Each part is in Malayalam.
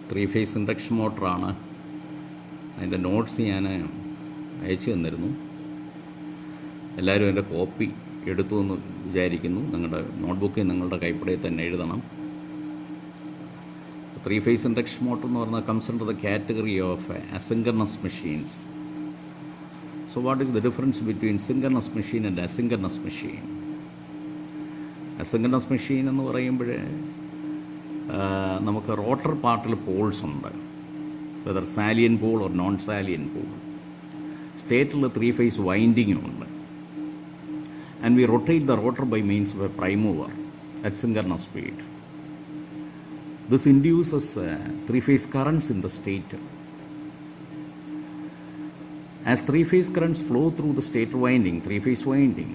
3-ഫേസ് ഇൻഡക്ഷൻ മോട്ടറാണ്. അതിൻ്റെ നോട്ട്സ് ഞാൻ അയച്ചു തന്നിരുന്നു. എല്ലാവരും അതിൻ്റെ കോപ്പി എടുത്തു എന്ന് വിചാരിക്കുന്നു. നിങ്ങളുടെ നോട്ട്ബുക്കിൽ നിങ്ങളുടെ കൈപ്പടയിൽ തന്നെ എഴുതണം. 3-ഫേസ് ഇൻഡക്ഷൻ മോട്ടർ എന്ന് പറഞ്ഞാൽ comes under the category of asynchronous machines. So what is the difference between synchronous machine and asynchronous machine? Asynchronous machine എന്ന് പറയുമ്പോൾ നമുക്ക് റോട്ടർ പാർട്ടിൽ പോൾസ് ഉണ്ട്, whether salient pole or non salient pole. സ്റ്റേറ്റിൽ 3-ഫേസ് വൈൻഡിങ്ങും ഉണ്ട്. And we rotate the rotor by means of a prime mover at synchronous speed. This induces 3-ഫേസ് currents in the stator. As 3-phase currents flow through the stator winding, 3-phase winding,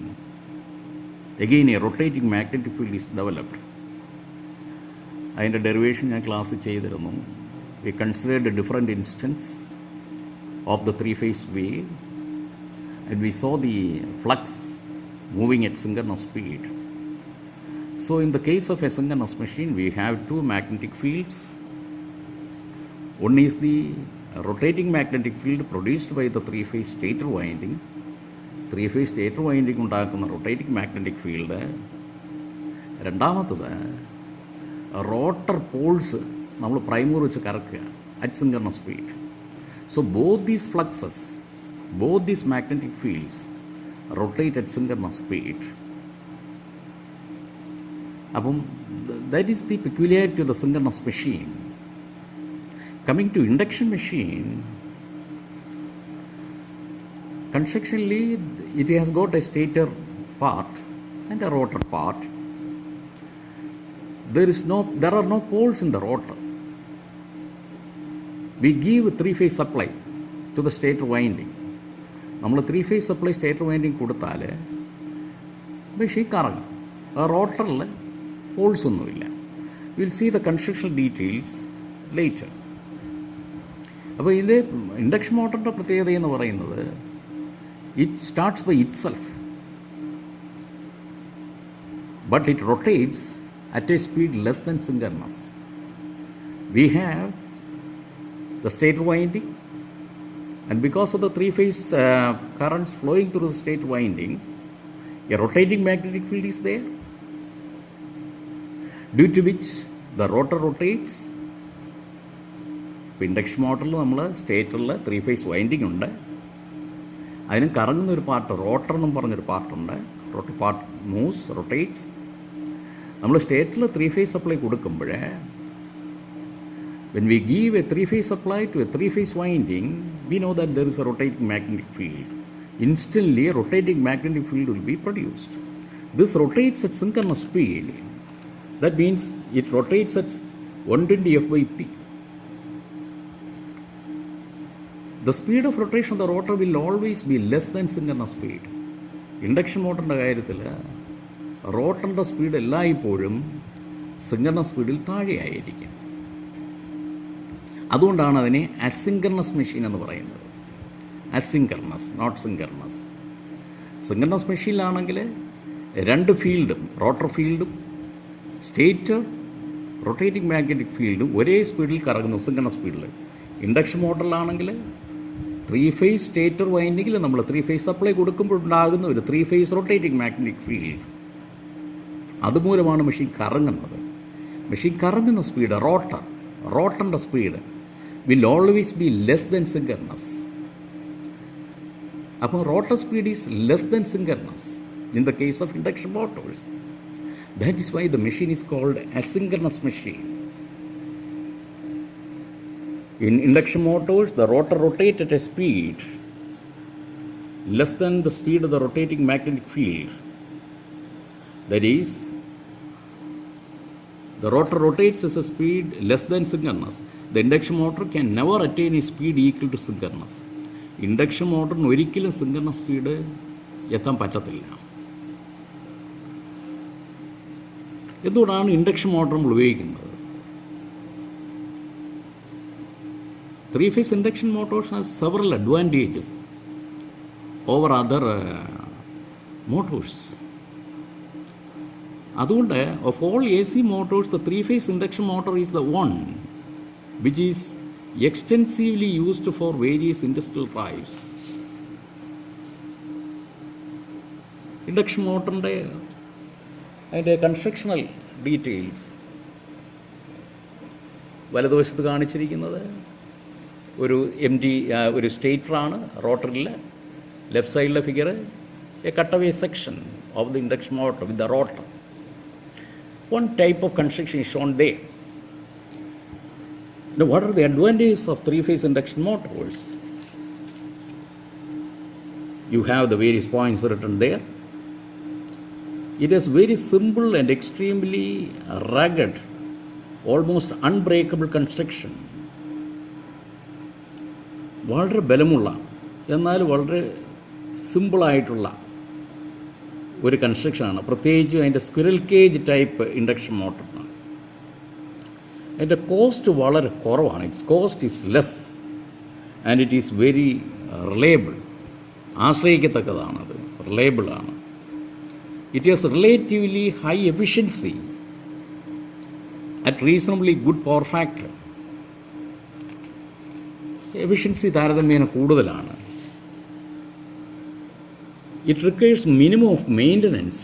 again a rotating magnetic field is developed. അതിൻ്റെ ഡെറിവേഷൻ ഞാൻ ക്ലാസ്സിൽ ചെയ്തിരുന്നു. We considered a different instance of the 3-phase wave and we saw the flux moving at synchronous speed. So in the case of a synchronous machine, we have two magnetic fields. One is the rotating magnetic field produced by the 3-phase stator winding. 3-phase stator winding ഉണ്ടാക്കുന്ന റൊട്ടേറ്റിംഗ് മാഗ്നറ്റിക് ഫീൽഡ്. രണ്ടാമത്തത് റോട്ടർ പോൾസ് നമ്മൾ പ്രൈമർ വെച്ച് കറക്കുക at synchronous speed. So both these fluxes, both these magnetic fields rotate at synchronous speed. അപ്പം that is the peculiarity of the synchronous machine. Coming to induction machine, conceptually it has got a stator part and a rotor part. There are no poles in the rotor. We give 3-phase supply to the stator winding. നമ്മൾ 3-phase supply stator winding കൊടുത്താൽ മെഷീൻ കറങ്ങും. ആ റോട്ടറിൽ പോൾസ് ഒന്നുമില്ല. Will see the construction details later. അപ്പോൾ ഇതിൻ്റെ ഇൻഡക്ഷൻ മോട്ടറിൻ്റെ പ്രത്യേകത എന്ന് പറയുന്നത് it starts by itself, but it rotates at a speed less than synchronous. We have the stator winding and because of the 3-phase currents flowing through the stator winding, a rotating magnetic field is there, due to which the rotor rotates. ഇപ്പോൾ ഇൻഡക്ഷൻ മോട്ടറിൽ നമ്മൾ സ്റ്റേറ്ററിൽ 3-phase വൈൻഡിങ് ഉണ്ട്. അതിന് കറങ്ങുന്നൊരു പാർട്ട് റോട്ടർ എന്നും പറഞ്ഞൊരു പാർട്ടുണ്ട്. Rotor part moves, rotates. നമ്മൾ സ്റ്റേറ്ററിൽ 3-phase സപ്ലൈ കൊടുക്കുമ്പോൾ when we give a 3-phase supply to a 3-phase winding, we know that there is a rotating magnetic field. Instantly a rotating magnetic field will be produced. This rotates at synchronous speed. That means it rotates at 120 f by p. The speed of rotation of the rotor will always be less than synchronous speed. Induction മോട്ടറിൻ്റെ കാര്യത്തിൽ റോട്ടറിൻ്റെ സ്പീഡ് എല്ലായ്പ്പോഴും സിൻക്രണസ് സ്പീഡിൽ താഴെയായിരിക്കും. അതുകൊണ്ടാണ് അതിനെ അസിൻക്രണസ് മെഷീൻ എന്ന് പറയുന്നത്. Asynchronous, not synchronous. സിൻക്രണസ് മെഷീനിലാണെങ്കിൽ രണ്ട് ഫീൽഡും, റോട്ടർ ഫീൽഡും സ്റ്റേറ്റർ റൊട്ടേറ്റിംഗ് മാഗ്നറ്റിക് ഫീൽഡും ഒരേ സ്പീഡിൽ കറങ്ങുന്നു, സിൻക്രണസ് സ്പീഡിൽ. ഇൻഡക്ഷൻ മോട്ടറിലാണെങ്കിൽ 3-phase സ്റ്റേറ്റർ വൈൻഡിങ്ങിൽ നമ്മൾ 3-phase സപ്ലൈ കൊടുക്കുമ്പോൾ ഉണ്ടാകുന്ന ഒരു 3-phase റൊട്ടേറ്റിംഗ് മാഗ്നറ്റിക് ഫീൽഡ്, അതുമൂലമാണ് മെഷീൻ കറങ്ങുന്നത്. മെഷീൻ കറങ്ങുന്ന സ്പീഡ് റോട്ടറിൻ്റെ speed will always be less than synchronous. അപ്പോൾ rotor speed is less than synchronous in the case of induction motors. That is why the machine is called asynchronous machine. In induction motors, the rotor rotates at a speed less than the speed of the rotating magnetic field. That is, the rotor rotates at a speed less than synchronous. The induction motor can never attain a speed equal to synchronous. Induction motor ഒരിക്കലും synchronous speed എത്താൻ പറ്റത്തില്ല. എന്തുകൊണ്ടാണ് ഇൻഡക്ഷൻ മോട്ടർ നമ്മൾ ഉപയോഗിക്കുന്നത്? 3-phase induction motors have several advantages over other motors. അതുകൊണ്ട് of all AC motors, the 3-phase induction motor is the one which is extensively used for various industrial drives. Induction മോട്ടറിൻ്റെ അതിൻ്റെ കൺസ്ട്രക്ഷണൽ ഡീറ്റെയിൽസ് വലതുവശത്ത് കാണിച്ചിരിക്കുന്നത് ഒരു ഒരു സ്റ്റേറ്ററാണ് റോട്ടറിൽ. ലെഫ്റ്റ് സൈഡിലെ figure a cutaway section of the induction motor with the rotor. One type of construction is shown there. Now, what are the advantages of three-phase induction motors? You have the various points written there. It is very simple and extremely rugged, almost unbreakable construction. വളരെ ബലമുള്ള എന്നാൽ വളരെ സിമ്പിളായിട്ടുള്ള ഒരു കൺസ്ട്രക്ഷനാണ്. പ്രത്യേകിച്ച് അതിൻ്റെ സ്ക്വിറൽ കേജ് ടൈപ്പ് ഇൻഡക്ഷൻ മോട്ടറിനാണ്. അതിൻ്റെ കോസ്റ്റ് വളരെ കുറവാണ്. It's cost is less and it is very reliable. ആശ്രയിക്കത്തക്കതാണത്, റിലയബിളാണ്. It is relatively high efficiency at reasonably good power factor. Efficiency താരതമ്യേന കൂടുതലാണ്. It requires minimum of maintenance.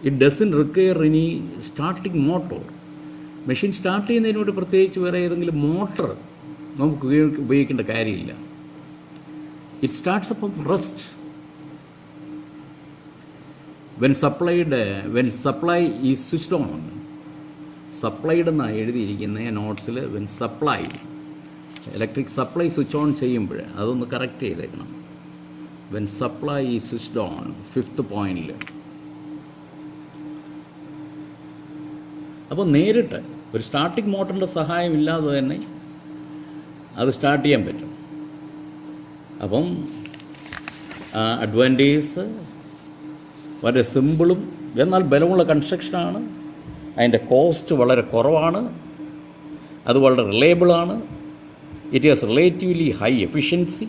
It doesn't require any starting motor. Machine start ചെയ്യുന്നതിനോട് പ്രത്യേകിച്ച് വേറെ ഏതെങ്കിലും മോട്ടർ നമുക്ക് ഉപയോഗിക്കേണ്ട കാര്യമില്ല. It starts up of rest when supply is switched on. Supplied എന്നാണ് എഴുതിയിരിക്കുന്ന നോട്ട്സിൽ. When supply electric supply switch on ചെയ്യുമ്പോൾ അതൊന്ന് കറക്റ്റ് ചെയ്തേക്കണം. വെൻ സപ്ലൈ ഈ സ്വിച്ച്ഡ് ഓൺ, 5th പോയിന്റിൽ. അപ്പോൾ നേരിട്ട് ഒരു സ്റ്റാർട്ടിംഗ് മോട്ടറിൻ്റെ സഹായം ഇല്ലാതെ തന്നെ അത് സ്റ്റാർട്ട് ചെയ്യാൻ പറ്റും. അപ്പം അഡ്വാൻറ്റേജസ് വളരെ സിമ്പിളും എന്നാൽ ബലമുള്ള കൺസ്ട്രക്ഷനാണ്. അതിൻ്റെ കോസ്റ്റ് വളരെ കുറവാണ്. അത് വളരെ റിലയബിളാണ്. It has relatively high efficiency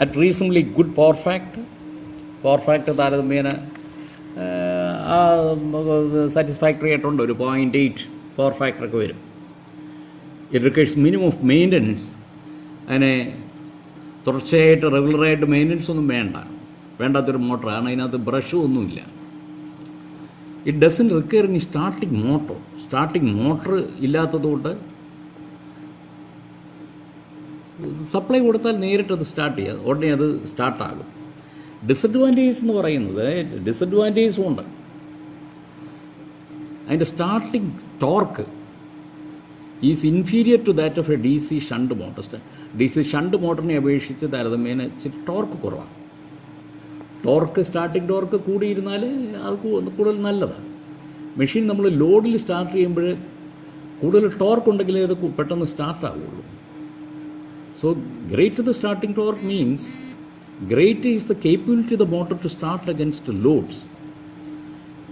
at reasonably good power factor. Power factor താരതമ്യേന സാറ്റിസ്ഫാക്ടറി ആയിട്ടുണ്ട്. ഒരു 0.8 പവർ ഫാക്ടറൊക്കെ വരും. It requires minimum of maintenance. അതിനെ തുടർച്ചയായിട്ട് റെഗുലറായിട്ട് മെയിൻ്റനൻസ് ഒന്നും വേണ്ടാത്തൊരു മോട്ടറാണ്. അതിനകത്ത് ബ്രഷും ഒന്നുമില്ല. ഇറ്റ് ഡസൻ റിക്വയർ ഇനി സ്റ്റാർട്ടിംഗ് മോട്ടർ ഇല്ലാത്തതുകൊണ്ട് സപ്ലൈ കൊടുത്താൽ നേരിട്ട് അത് സ്റ്റാർട്ട് ചെയ്യുക, ഉടനെ അത് സ്റ്റാർട്ടാകും. ഡിസഡ്വാൻറ്റേജ് എന്ന് പറയുന്നത് ഡിസഡ്വാൻറ്റേജും ഉണ്ട്. അതിൻ്റെ starting torque is inferior to that of a D C shunt motor. DC shunt മോട്ടറിനെ അപേക്ഷിച്ച് താരതമ്യേന ഇച്ചിരി ടോർക്ക് കുറവാണ്. സ്റ്റാർട്ടിംഗ് ടോർക്ക് കൂടിയിരുന്നാൽ അത് കൂടുതൽ നല്ലതാണ്. മെഷീൻ നമ്മൾ ലോഡിൽ സ്റ്റാർട്ട് ചെയ്യുമ്പോൾ കൂടുതൽ ടോർക്ക് ഉണ്ടെങ്കിലേ അത് പെട്ടെന്ന് സ്റ്റാർട്ടാവുള്ളൂ. So, greater the starting torque means greater is the capability of the motor to start against loads.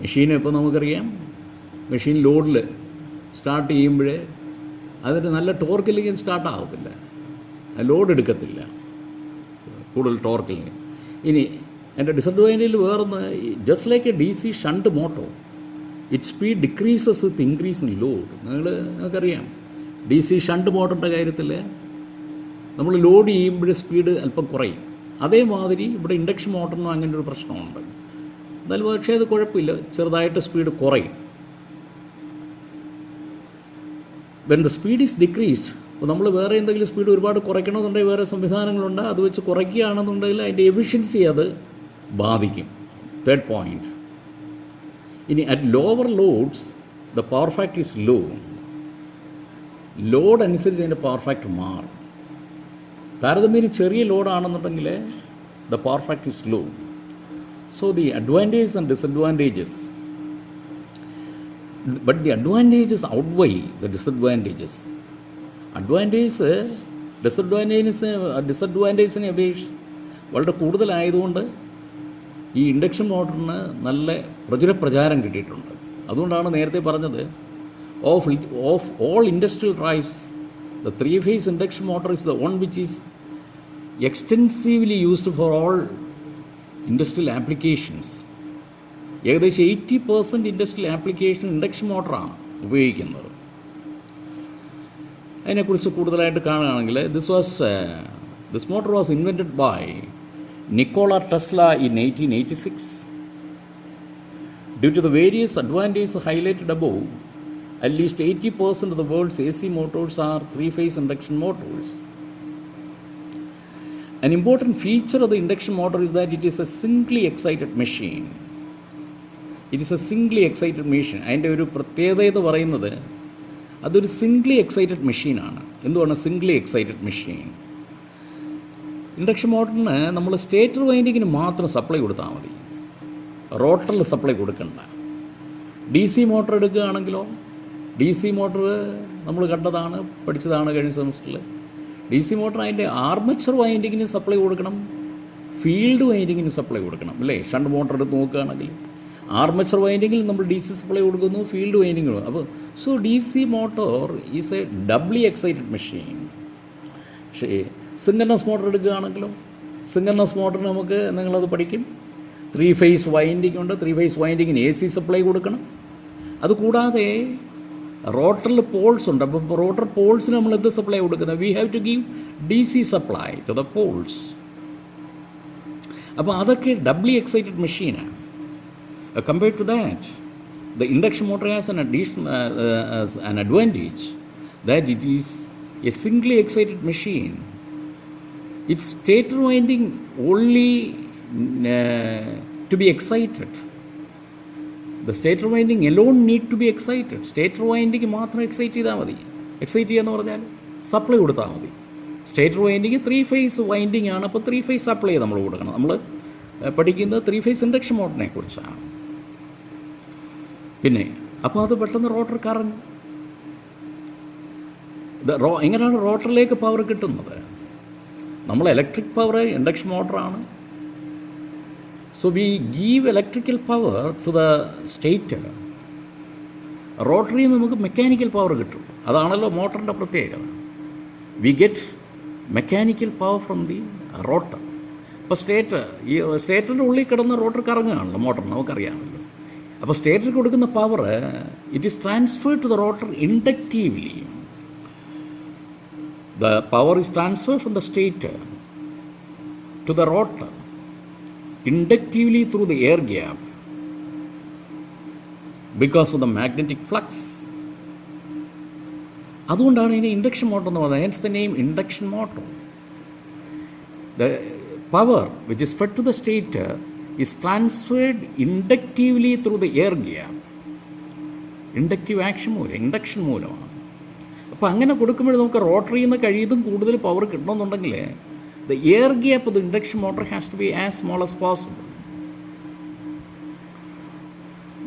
Machine ഇപ്പോൾ നമുക്കറിയാം, മെഷീൻ ലോഡിൽ സ്റ്റാർട്ട് ചെയ്യുമ്പോൾ അതിന് നല്ല ടോർക്കില്ലെങ്കിൽ സ്റ്റാർട്ടാകത്തില്ല, ലോഡ് എടുക്കത്തില്ല കൂടുതൽ ടോർക്കിൽ. ഇനി എൻ്റെ ഡിസഡ്വാൻറ്റേജിൽ വേറൊന്ന്, just like A DC shunt motor, it speed decreases with increase in load. നിങ്ങൾക്കറിയാം DC ഷണ്ട് മോട്ടറിൻ്റെ കാര്യത്തിൽ നമ്മൾ ലോഡ് ചെയ്യുമ്പോൾ സ്പീഡ് അല്പം കുറയും. അതേമാതിരി ഇവിടെ ഇൻഡക്ഷൻ മോട്ടറിനും അങ്ങനെ ഒരു പ്രശ്നമുണ്ട്. എന്നാലും പക്ഷേ അത് കുഴപ്പമില്ല, ചെറുതായിട്ട് സ്പീഡ് കുറയും. When the speed is decreased, അപ്പോൾ നമ്മൾ വേറെ എന്തെങ്കിലും സ്പീഡ് ഒരുപാട് കുറയ്ക്കണമെന്നുണ്ടെങ്കിൽ വേറെ സംവിധാനങ്ങളുണ്ട്. അത് വെച്ച് കുറയ്ക്കുകയാണെന്നുണ്ടെങ്കിൽ അതിൻ്റെ എഫിഷ്യൻസി അത് ബാധിക്കും. 3rd point. ഇനി at lower loads the power factor is low. Load അനുസരിച്ച് അതിൻ്റെ പവർ ഫാക്ടർ മാറും. താരതമ്യേന ചെറിയ ലോഡാണെന്നുണ്ടെങ്കിൽ the power factor is low. So the advantages and disadvantages, but the advantages outweigh the disadvantages. ഡിസഡ്വാൻറ്റേജസിനെ അപേക്ഷിച്ച് വളരെ കൂടുതലായതുകൊണ്ട് ഈ ഇൻഡക്ഷൻ മോട്ടറിന് നല്ല പ്രചാരം കിട്ടിയിട്ടുണ്ട്. അതുകൊണ്ടാണ് നേരത്തെ പറഞ്ഞത്, of all industrial drives the 3-phase induction motor is the one which is extensively used for all industrial applications. ഏകദേശം 80% ഇൻഡസ്ട്രിയൽ ആപ്ലിക്കേഷൻ ഇൻഡക്ഷൻ മോട്ടറാണ് ഉപയോഗിക്കുന്നത്. അതിനെക്കുറിച്ച് കൂടുതലായിട്ട് കാണുകയാണെങ്കിൽ this motor was invented by Nikola Tesla in 1886. Due to the various advantages highlighted above, at least 80% of the world's AC motors are three-phase induction motors. An important feature of the induction motor is that it is a singly excited machine. It is a singly excited machine. അതിൻ്റെ ഒരു പ്രത്യേകത എന്ന് പറയുന്നത് അതൊരു സിംഗ്ലി എക്സൈറ്റഡ് മെഷീനാണ്. എന്തുവാണ് സിംഗ്ലി എക്സൈറ്റഡ് മെഷീൻ? ഇൻഡക്ഷൻ മോട്ടറിന് നമ്മൾ സ്റ്റേറ്റർ വൈൻഡിങ്ങിന് മാത്രം സപ്ലൈ കൊടുത്താൽ മതി, റോട്ടറിൽ സപ്ലൈ കൊടുക്കണ്ട. ഡി സി മോട്ടർ എടുക്കുകയാണെങ്കിലോ, ഡി സി മോട്ടർ നമ്മൾ കണ്ടതാണ്, പഠിച്ചതാണ് കഴിഞ്ഞ സെമസ്റ്ററിൽ. ഡി സി മോട്ടർ അതിൻ്റെ ആർമച്ചർ വൈൻഡിങ്ങിന് സപ്ലൈ കൊടുക്കണം, ഫീൽഡ് വൈൻഡിങ്ങിന് സപ്ലൈ കൊടുക്കണം, അല്ലേ? ഷണ്ട് മോട്ടർ എടുത്ത് നോക്കുകയാണെങ്കിൽ ആർമച്ചർ വൈൻഡിങ്ങിൽ നമ്മൾ ഡി സി സപ്ലൈ കൊടുക്കുന്നു, ഫീൽഡ് വൈൻഡിങ്ങിന്. അപ്പോൾ so D C motor is a doubly excited machine. പക്ഷേ സിംഗിൾനസ് മോട്ടർ എടുക്കുകയാണെങ്കിലോ, സിംഗിൾനസ് മോട്ടറിന് നമുക്ക് നിങ്ങളത് പഠിക്കും, 3 ഫേസ് വൈൻഡിങ് ഉണ്ട്. 3 ഫേസ് വൈൻഡിങ്ങിന് AC സപ്ലൈ കൊടുക്കണം. അതുകൂടാതെ റോട്ടറിൽ പോൾസ് ഉണ്ട്. അപ്പോൾ റോട്ടർ പോൾസിന് നമ്മൾ എന്ത് സപ്ലൈ കൊടുക്കുന്നത്? We have to give DC supply to the poles. അപ്പോൾ അതൊക്കെ ഡബ്ലി എക്സൈറ്റഡ് മെഷീനാണ്. Compared to that, the induction motor has an advantage that it is a singly excited machine. Its stator winding only to be excited. The stator winding alone need to be excited. Stator winding മാത്രം എക്സൈറ്റ് ചെയ്താൽ മതി. എക്സൈറ്റ് ചെയ്യാന്ന് പറഞ്ഞാൽ സപ്ലൈ കൊടുത്താൽ മതി. സ്റ്റേറ്റർ വൈൻഡിങ് 3 ഫേസ് വൈൻഡിങ് ആണ്. അപ്പോൾ 3 ഫേസ് സപ്ലൈ നമ്മൾ കൊടുക്കണം. നമ്മൾ പഠിക്കുന്നത് 3 ഫേസ് ഇൻഡക്ഷൻ മോട്ടറിനെ കുറിച്ചാണ്. പിന്നെ അപ്പോൾ അത് പെട്ടെന്ന് റോട്ടർ കറങ്ങും. എങ്ങനെയാണ് റോട്ടറിലേക്ക് പവർ കിട്ടുന്നത്? നമ്മൾ ഇലക്ട്രിക് പവർ ഇൻഡക്ഷൻ മോട്ടറാണ്. So we give electrical power to the stator. റോട്ടറിൽ നിന്ന് നമുക്ക് മെക്കാനിക്കൽ പവർ കിട്ടും. അതാണല്ലോ മോട്ടറിൻ്റെ പ്രത്യേകത. We get mechanical power from the rotor. അപ്പോൾ സ്റ്റേറ്ററിൻ്റെ ഉള്ളിൽ കിടന്ന് റോട്ടർ കറങ്ങുകയാണല്ലോ മോട്ടർ, നമുക്കറിയാമല്ലോ. അപ്പോൾ സ്റ്റേറ്റർ കൊടുക്കുന്ന power it is transferred to the rotor inductively. The power is transferred from the stator to the rotor inductively through the air gap because of the magnetic flux. അതുകൊണ്ടാണ് ഇതിനെ ഇൻഡക്ഷൻ മോട്ടർ എന്ന് പറയുന്നത്. Hence the name induction motor. The power which is fed to the stator is transferred inductively through the air gap. Inductive action മൂലം, ഇൻഡക്ഷൻ മൂലമാണ്. അപ്പോൾ അങ്ങനെ കൊടുക്കുമ്പോൾ നമുക്ക് റോട്ടറിയിൽ നിന്ന് കഴിയുന്നതും കൂടുതൽ പവർ കിട്ടണമെന്നുണ്ടെങ്കിൽ the air gap of the induction motor has to be as small as possible.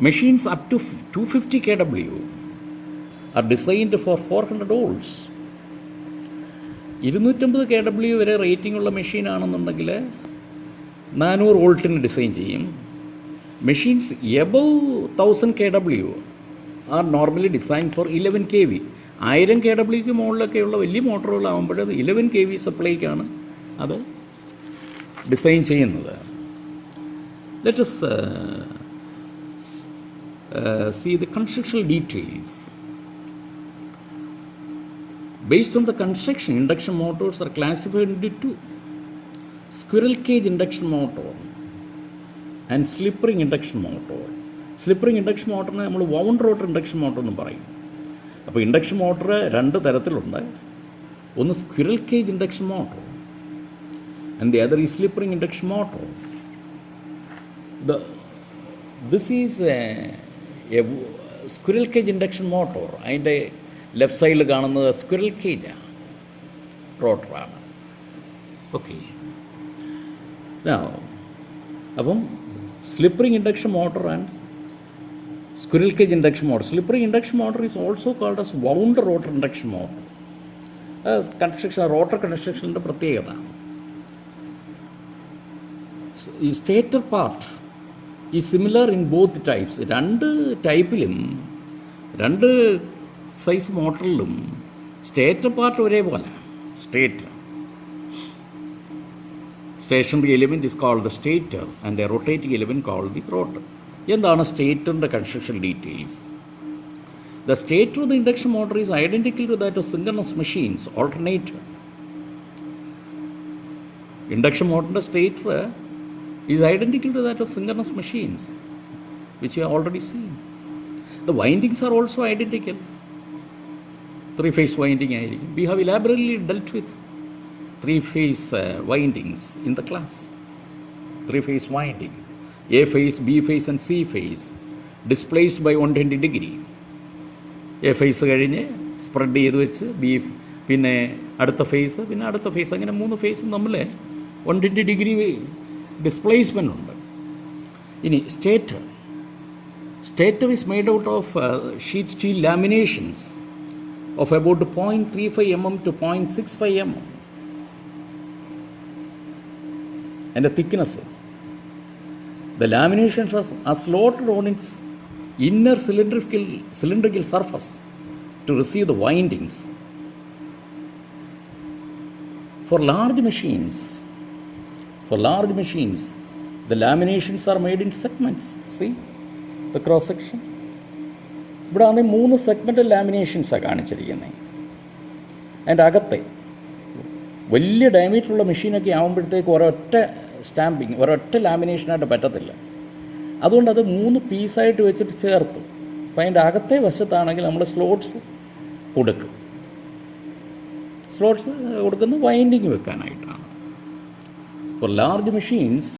Machines up to 250 kW are designed for 400 volts. 250 kW വരെ റേറ്റിംഗ് ഉള്ള മെഷീനാണെന്നുണ്ടെങ്കിൽ 400 വോൾട്ടിന് ഡിസൈൻ ചെയ്യും. Machines above 1000 kW are normally design for 11 kV. 1000 kW മുകളിലൊക്കെയുള്ള വലിയ മോട്ടറുകളാകുമ്പോൾ അത് 11 kV സപ്ലൈക്കാണ് അത് ഡിസൈൻ ചെയ്യുന്നത്. Let us see the constructional details. Based on the construction, induction motors are classified into two: squirrel cage induction motor and slip ring induction motor. Slip ring induction മോട്ടറിനെ നമ്മൾ വൗണ്ട് റോട്ടർ ഇൻഡക്ഷൻ മോട്ടർ എന്ന് പറയും. അപ്പോൾ ഇൻഡക്ഷൻ മോട്ടർ 2 തരത്തിലുണ്ട്. ഒന്ന് squirrel cage induction motor and the other is slip ring induction motor. This is A squirrel cage induction motor. അതിൻ്റെ ലെഫ്റ്റ് സൈഡിൽ കാണുന്നത് സ്ക്വിറൽ കേജാണ്, റോട്ടറാണ്. ഓക്കെ. അപ്പം slip ring induction motor and squirrel cage induction motor. Slip ring induction motor is also called as wound rotor induction motor. Construction, rotor construction പ്രത്യേകത. ഈ സ്റ്റേറ്റർ പാർട്ട് ഈ സിമിലർ ഇൻ ബോത്ത് ടൈപ്സ്. 2 ടൈപ്പിലും 2 സൈസ് മോട്ടറിലും സ്റ്റേറ്റർ പാർട്ട് ഒരേപോലെ. Stationary element is called the stator and a rotating element called the rotor. എന്താണ് സ്റ്റേറ്ററിൻ്റെ construction details? The stator of the induction motor is identical to that of synchronous machines, alternator. Induction motor stator is identical to that of synchronous machines, which you have already seen. The windings are also identical. Three-phase winding. We have elaborately dealt with three-phase windings in the class. Three-phase winding. A phase, B phase and C phase displaced by 120 degree. A phase കഴിഞ്ഞ് സ്പ്രെഡ് ചെയ്ത് വെച്ച് ബി, പിന്നെ അടുത്ത ഫേസ്, പിന്നെ അടുത്ത ഫേസ്, അങ്ങനെ 3 ഫേസും തമ്മിൽ 120 ഡിഗ്രി ഡിസ്പ്ലേസ്മെൻ്റ് ഉണ്ട്. ഇനി stator is made out of sheet steel Lamentations of about 0.35 mm to 0.65 mm. അതിൻ്റെ thickness, the laminations are slotted on its inner cylindrical surface to receive the windings. For large machines, the laminations are made in segments. See the cross section. ഇവിടെ ആണെങ്കിൽ 3 സെഗ്മെൻ്റ് ലാമിനേഷൻസാണ് കാണിച്ചിരിക്കുന്നത്. അതിൻ്റെ അകത്തെ വലിയ ഡയമീറ്ററുള്ള മെഷീനൊക്കെ ആകുമ്പോഴത്തേക്ക് ഒരൊറ്റ സ്റ്റാമ്പിങ്, ഒരൊറ്റ ലാമിനേഷനായിട്ട് പറ്റത്തില്ല. അതുകൊണ്ട് അത് 3 പീസായിട്ട് വെച്ചിട്ട് ചേർത്തു. അപ്പം അതിൻ്റെ അകത്തെ വശത്താണെങ്കിൽ നമ്മൾ സ്ലോട്ട്സ് കൊടുക്കും. സ്ലോട്ട്സ് കൊടുക്കുന്നത് വൈൻഡിങ് വെക്കാനായിട്ടാണ്. For large machines